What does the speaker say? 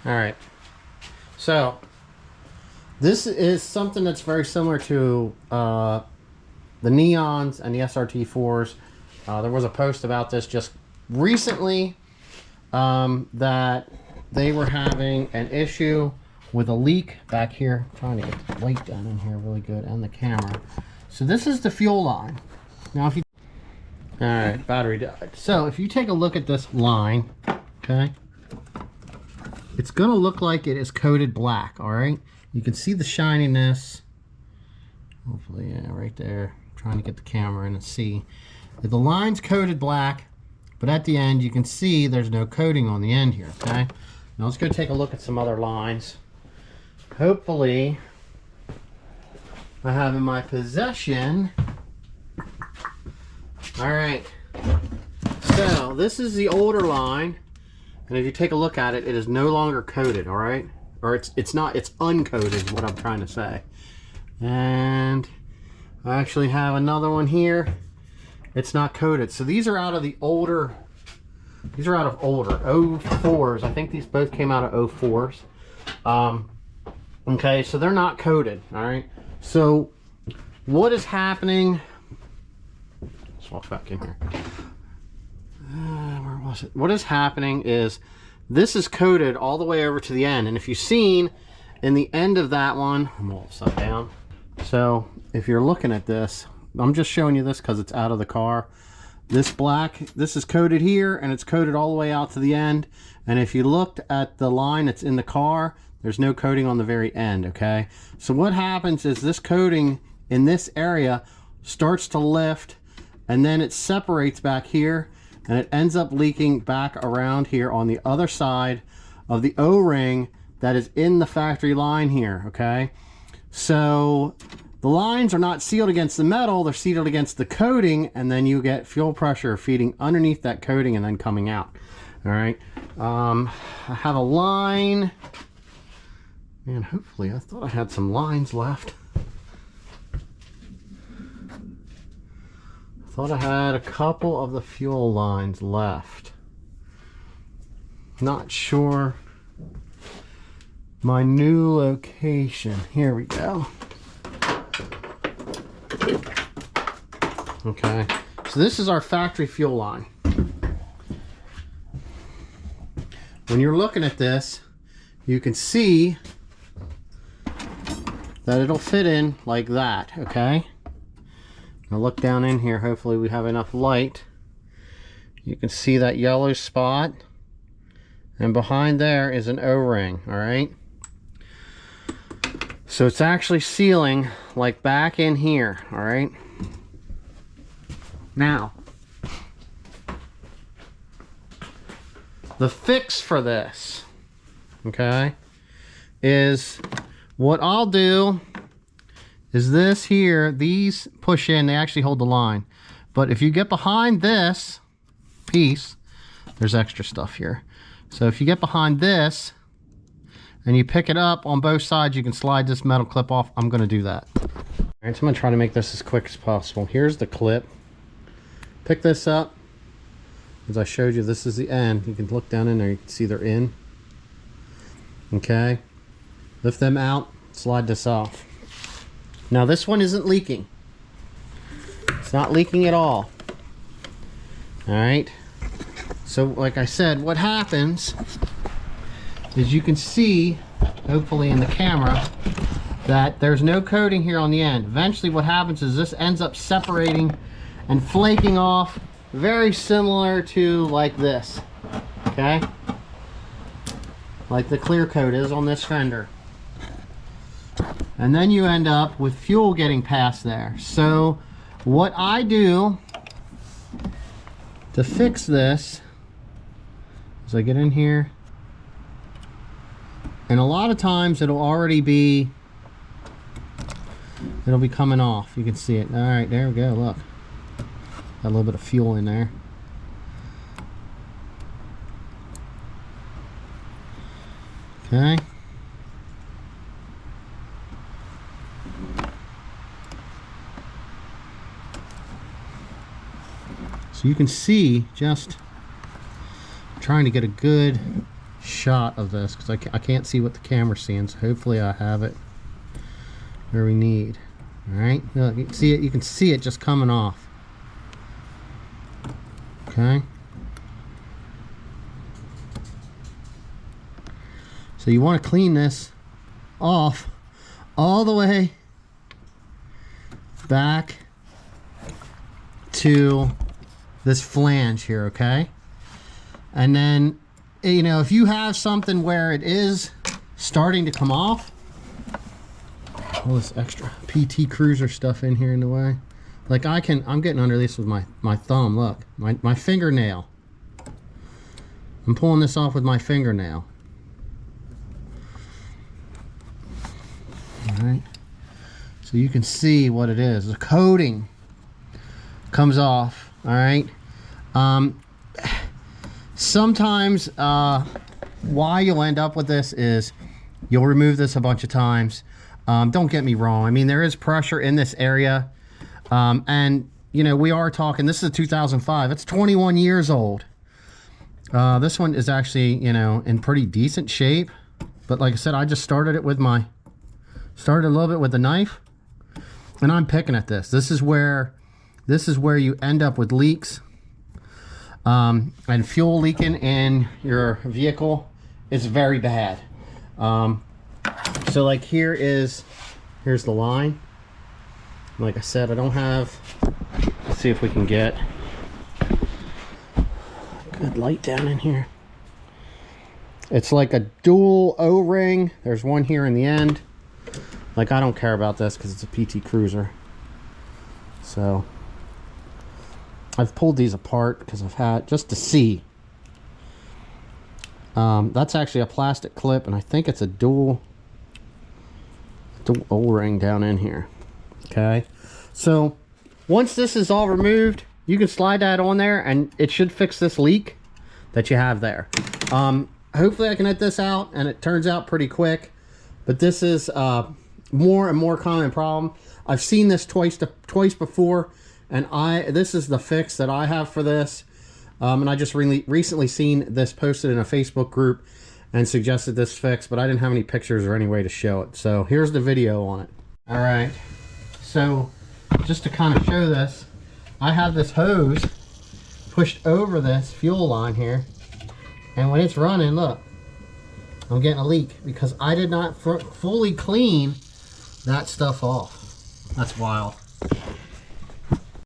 All right. So this is something that's very similar to the Neons and the SRT4s. There was a post about this just recently that they were having an issue with a leak back here. I'm trying to get the light down in here really good and the camera. So this is the fuel line. Now if you... All right, battery died. So if you take a look at this line, okay, it's gonna look like it is coated black, all right? You can see the shininess. Hopefully, yeah, right there. I'm trying to get the camera in and see. The line's coated black, but at the end you can see there's no coating on the end here, okay? Now let's go take a look at some other lines. Hopefully, I have in my possession. All right, so this is the older line, and if you take a look at it, it is no longer coated, all right? Or it's uncoated is what I'm trying to say. And I actually have another one here. It's not coated. So these are out of the older, these are out of older 04s. I think these both came out of 04s. Okay, so they're not coated, all right? So what is happening? Let's walk back in here. Where was it? What is happening is this is coated all the way over to the end. And if you've seen in the end of that one, I'm all upside down. So if you're looking at this, I'm just showing you this because it's out of the car. This black, this is coated here and it's coated all the way out to the end. And if you looked at the line that's in the car, there's no coating on the very end, okay? So what happens is this coating in this area starts to lift and then it separates back here and it ends up leaking back around here on the other side of the O-ring that is in the factory line here, okay? So the lines are not sealed against the metal, they're sealed against the coating, and then you get fuel pressure feeding underneath that coating and then coming out, all right? I have a line, and hopefully, I thought I had some lines left. Thought I had a couple of the fuel lines left. Not sure. My new location. Here we go. Okay, so this is our factory fuel line. When you're looking at this, you can see that it'll fit in like that, okay? Now look down in here, hopefully we have enough light. You can see that yellow spot, and behind there is an O-ring, all right? So it's actually sealing like back in here, all right? Now, the fix for this, okay, is what I'll do is this here, these push in, they actually hold the line. But if you get behind this piece, there's extra stuff here. So if you get behind this and you pick it up on both sides, you can slide this metal clip off. I'm gonna do that. All right, so I'm gonna try to make this as quick as possible. Here's the clip. Pick this up. As I showed you, this is the end. You can look down in there, you can see they're in. Okay, lift them out, slide this off. Now this one isn't leaking. It's not leaking at all. All right. So like I said, what happens is you can see, hopefully in the camera, that there's no coating here on the end. Eventually what happens is this ends up separating and flaking off, very similar to like this, okay? Like the clear coat is on this fender. And then you end up with fuel getting past there. So what I do to fix this is I get in here, and a lot of times it'll be coming off. You can see it. All right, there we go, look. Got a little bit of fuel in there. Okay. So you can see, just trying to get a good shot of this because I can't see what the camera's seeing, so hopefully I have it where we need. All right, look, you can see it just coming off. Okay, so you want to clean this off all the way back to this flange here, okay? And then, you know, if you have something where it is starting to come off, all this extra PT Cruiser stuff in here in the way. Like I'm getting under this with my thumb, look, my fingernail. I'm pulling this off with my fingernail. All right, so you can see what it is. The coating comes off, all right? Sometimes why you'll end up with this is you'll remove this a bunch of times. Don't get me wrong, I mean, there is pressure in this area, and you know, we are talking, this is a 2005, it's 21 years old. This one is actually, you know, in pretty decent shape, but like I said, I just started a little bit with the knife, and I'm picking at this. This is where you end up with leaks, and fuel leaking in your vehicle is very bad. So like here's the line. Like I said, I don't have, let's see if we can get good light down in here. It's like a dual O-ring. There's one here in the end. Like, I don't care about this because it's a PT Cruiser. So I've pulled these apart because I've had, just to see. That's actually a plastic clip, and I think it's a dual O-ring down in here. Okay, so once this is all removed, you can slide that on there and it should fix this leak that you have there. Hopefully I can get this out and it turns out pretty quick, but this is more and more common problem. I've seen this twice before, and this is the fix that I have for this. And I just recently seen this posted in a Facebook group and suggested this fix, but I didn't have any pictures or any way to show it. So here's the video on it. All right, so just to kind of show this, I have this hose pushed over this fuel line here, and when it's running, look, I'm getting a leak because I did not fully clean that stuff off. That's wild.